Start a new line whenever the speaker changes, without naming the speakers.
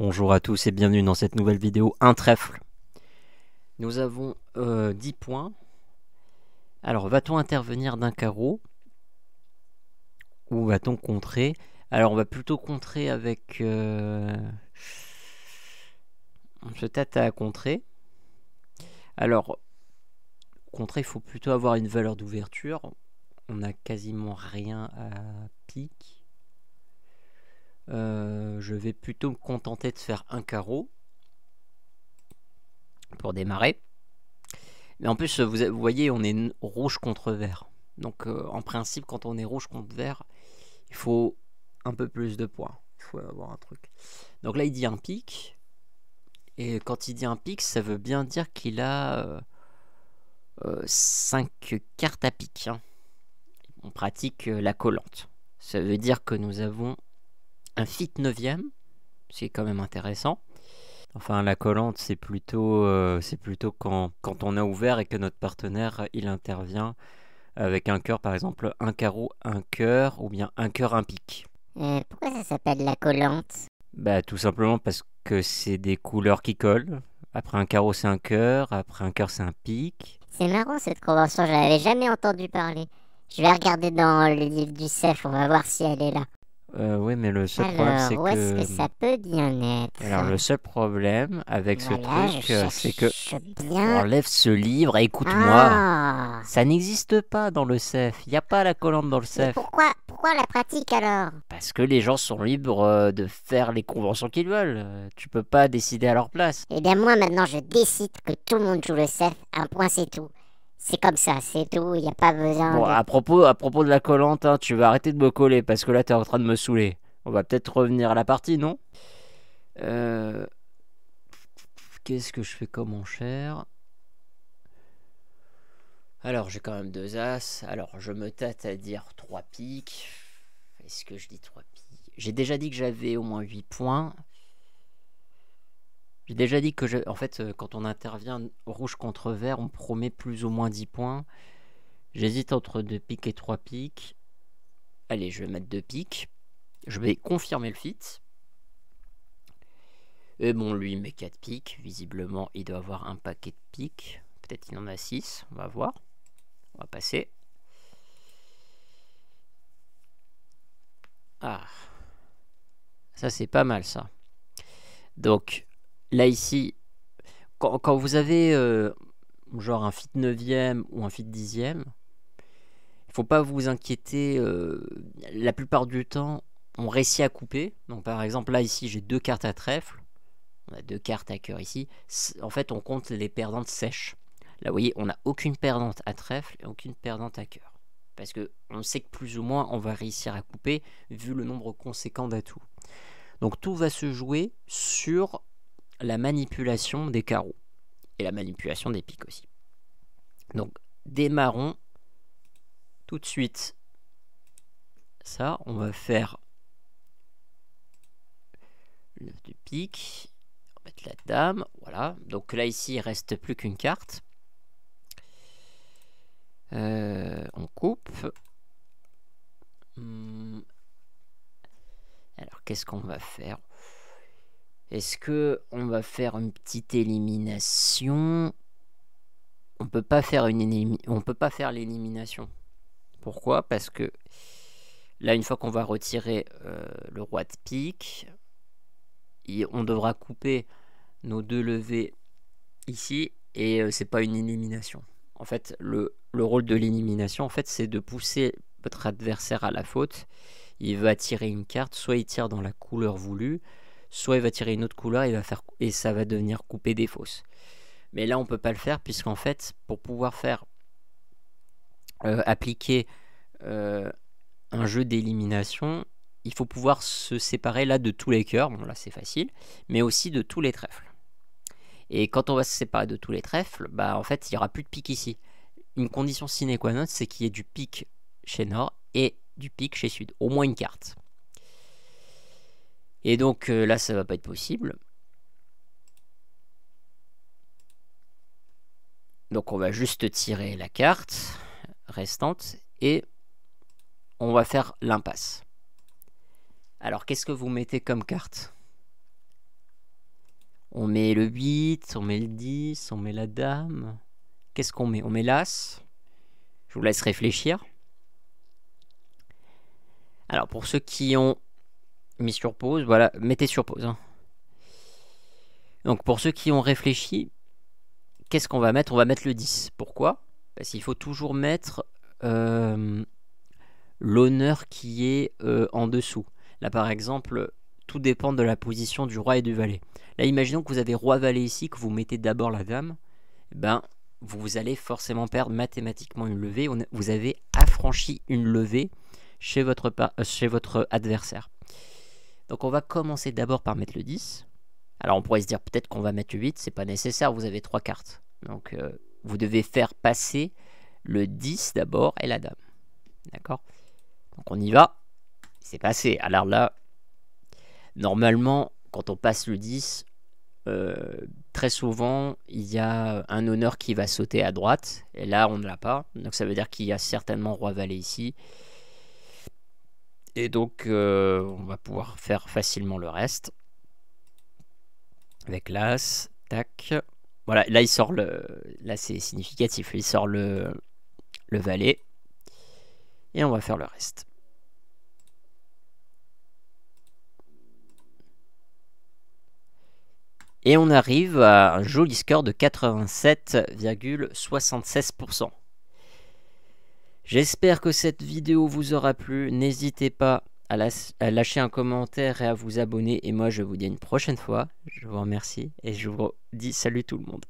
Bonjour à tous et bienvenue dans cette nouvelle vidéo, un trèfle. Nous avons 10 points. Alors, va-t-on intervenir d'un carreau ou va-t-on contrer? Alors, on va plutôt contrer avec... On se tâte à contrer. Alors, contrer, il faut plutôt avoir une valeur d'ouverture. On n'a quasiment rien à pique. Je vais plutôt me contenter de faire un carreau pour démarrer. Mais en plus, vous voyez, on est rouge contre vert. Donc, en principe, quand on est rouge contre vert, il faut un peu plus de points. Il faut avoir un truc. Donc là, il dit un pic. Et quand il dit un pic, ça veut bien dire qu'il a 5 cartes à pic. Hein. On pratique la collante. Ça veut dire que nous avons un fit 9ème. C'est quand même intéressant. Enfin, la collante, c'est plutôt quand on a ouvert et que notre partenaire, il intervient avec un cœur, par exemple, un carreau, un cœur, ou bien un cœur, un pic.
Pourquoi ça s'appelle la collante?
Bah, tout simplement parce que c'est des couleurs qui collent. Après un carreau, c'est un cœur, après un cœur, c'est un pic.
C'est marrant cette convention, je n'avais jamais entendu parler. Je vais regarder dans le livre du CEF, on va voir si elle est là.
Oui, mais le seul problème, c'est
Alors, où est-ce
que...
que ça peut bien être?
Alors, le seul problème avec ce
Voilà,
truc,
je
c'est que...
cherche bien.
Enlève ce livre et écoute-moi.
Ah,
Ça n'existe pas dans le CEF. Il n'y a pas la collante dans le
mais
CEF.
pourquoi la pratique alors?
Parce que les gens sont libres de faire les conventions qu'ils veulent. Tu peux pas décider à leur place.
Eh bien moi maintenant je décide que tout le monde joue le CEF, un point c'est tout. C'est comme ça, c'est tout, il n'y a pas besoin
Bon,
de...
à propos de la collante, hein, tu vas arrêter de me coller parce que là, t'es en train de me saouler. On va peut-être revenir à la partie, non? Qu'est-ce que je fais comme enchère? Alors, j'ai quand même 2 as. Alors, je me tâte à dire 3 piques. Est-ce que je dis 3 piques? J'ai déjà dit que j'avais au moins 8 points. J'ai déjà dit que, en fait, quand on intervient rouge contre vert, on promet plus ou moins 10 points. J'hésite entre 2 piques et 3 piques. Allez, je vais mettre 2 piques. Je vais confirmer le fit. Et bon, lui, il met 4 piques. Visiblement, il doit avoir un paquet de piques. Peut-être qu'il en a 6. On va voir. On va passer. Ah. Ça, c'est pas mal, ça. Donc, là, ici, quand vous avez genre un fit 9ème ou un fit 10ème, il faut pas vous inquiéter. La plupart du temps, on réussit à couper. Donc, par exemple, là, ici, j'ai 2 cartes à trèfle. On a 2 cartes à cœur ici. En fait, on compte les perdantes sèches. Là, vous voyez, on n'a aucune perdante à trèfle et aucune perdante à cœur. Parce que on sait que plus ou moins, on va réussir à couper vu le nombre conséquent d'atouts. Donc, tout va se jouer sur la manipulation des carreaux. Et la manipulation des piques aussi. Donc, démarrons tout de suite. Ça, on va faire le 9 de pique. On va mettre la dame. Voilà. Donc là, ici, il ne reste plus qu'une carte. On coupe. Alors, qu'est-ce qu'on va faire? Est-ce que on va faire une petite élimination? On peut pas faire l'élimination. Pourquoi? Parce que là, une fois qu'on va retirer le roi de pique, on devra couper nos 2 levées ici et c'est pas une élimination. En fait, le rôle de l'élimination, en fait, c'est de pousser votre adversaire à la faute. Il va tirer une carte, soit il tire dans la couleur voulue, soit il va tirer une autre couleur et ça va devenir couper des fausses. Mais là, on peut pas le faire puisqu'en fait, pour pouvoir faire appliquer un jeu d'élimination, il faut pouvoir se séparer là de tous les cœurs, bon là c'est facile, mais aussi de tous les trèfles. Et quand on va se séparer de tous les trèfles, bah en fait il n'y aura plus de pique ici. Une condition sine qua non, c'est qu'il y ait du pique chez Nord et du pique chez Sud, au moins une carte. Et donc là ça va pas être possible. Donc on va juste tirer la carte restante et on va faire l'impasse. Alors qu'est-ce que vous mettez comme carte? On met le 8, on met le 10, on met la dame. Qu'est-ce qu'on met? On met l'as. Je vous laisse réfléchir. Alors, pour ceux qui ont mis sur pause, voilà, mettez sur pause. Hein. Donc, pour ceux qui ont réfléchi, qu'est-ce qu'on va mettre? On va mettre le 10. Pourquoi? Parce qu'il faut toujours mettre l'honneur qui est en dessous. Là, par exemple, tout dépend de la position du roi et du valet. Là, imaginons que vous avez roi-valet ici, que vous mettez d'abord la dame. Ben, vous allez forcément perdre mathématiquement une levée. Vous avez affranchi une levée chez votre adversaire. Donc on va commencer d'abord par mettre le 10. Alors on pourrait se dire peut-être qu'on va mettre le 8, c'est pas nécessaire, vous avez 3 cartes. Donc vous devez faire passer le 10 d'abord et la dame. D'accord? Donc on y va. C'est passé. Alors là, normalement, quand on passe le 10, très souvent, il y a un honneur qui va sauter à droite. Et là, on ne l'a pas. Donc ça veut dire qu'il y a certainement roi-valet ici. Et donc, on va pouvoir faire facilement le reste. Avec l'as, tac. Voilà, là, il sort le... Là, c'est significatif. Il sort le valet. Et on va faire le reste. Et on arrive à un joli score de 87,76%. J'espère que cette vidéo vous aura plu. N'hésitez pas à lâcher un commentaire et à vous abonner. Et moi, je vous dis à une prochaine fois. Je vous remercie et je vous dis salut tout le monde.